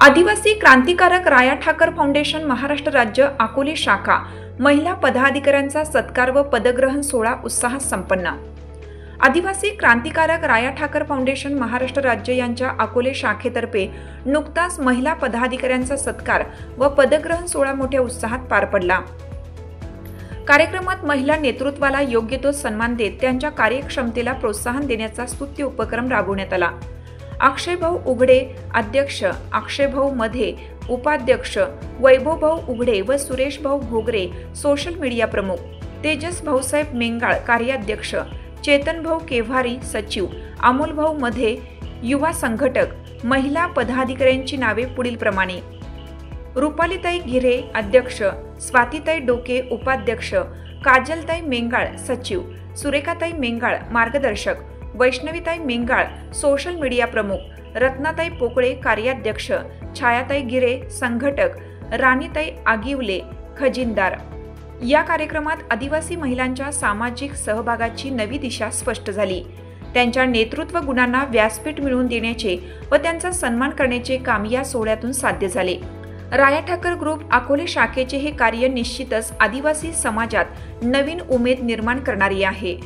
आदिवासी क्रांतिकारक राया ठाकर फाउंडेशन महाराष्ट्र राज्य अकोले शाखा महिला पदाधिकाऱ्यांचा सत्कार व पदग्रहण सोहळा उत्साहात संपन्न। आदिवासी क्रांतिकारक राया ठाकर फाउंडेशन महाराष्ट्र राज्य यांच्या अकोले शाखेतर्फे नुकताच महिला पदाधिकाऱ्यांचा सत्कार व पदग्रहण सोहळा मोठ्या उत्साहात पार पडला। कार्यक्रमात महिला नेतृत्वाला योग्य तो सन्मान देत त्यांच्या कार्यक्षमतेला प्रोत्साहन देण्याचा स्तुत्य उपक्रम राबवण्यात आला। अक्षयभाऊ उघडे अध्यक्ष, अक्षयभाऊ मध्ये उपाध्यक्ष, वैभवभाऊ उघडे व सुरेशभाऊ घोगरे सोशल मीडिया प्रमुख, तेजस भाऊसाहेब मेंगाळ कार्याध्यक्ष, चेतनभाऊ केव्हारी सचिव, अमोलभाऊ मध्ये युवा संघटक। महिला पदाधिकाऱ्यांची नावे पुढील प्रमाणे: रुपालीताई गिरे अध्यक्ष, स्वातीताई डोके उपाध्यक्ष, काजलताई मेंगाळ सचिव, सुरेखाताई मेंगाळ मार्गदर्शक, वैष्णवीताई मेंगाळ सोशल मीडिया प्रमुख, रत्नाताई पोकळे कार्याध्यक्ष, छायाताई गिरे संघटक, राणीताई आगिवले खजिनदार। या कार्यक्रमात आदिवासी महिलांच्या सामाजिक सहभागाची नवी दिशा स्पष्ट झाली। त्यांच्या नेतृत्व गुणांना व्यासपीठ मिळवून देण्याचे व त्यांचा सन्मान करण्याचे काम या सोहळ्यातून साध्य झाले। राया ठाकर ग्रुप अकोले शाखेचे हे कार्य निश्चितच आदिवासी समाजात नवीन उमेद निर्माण करणारे आहे।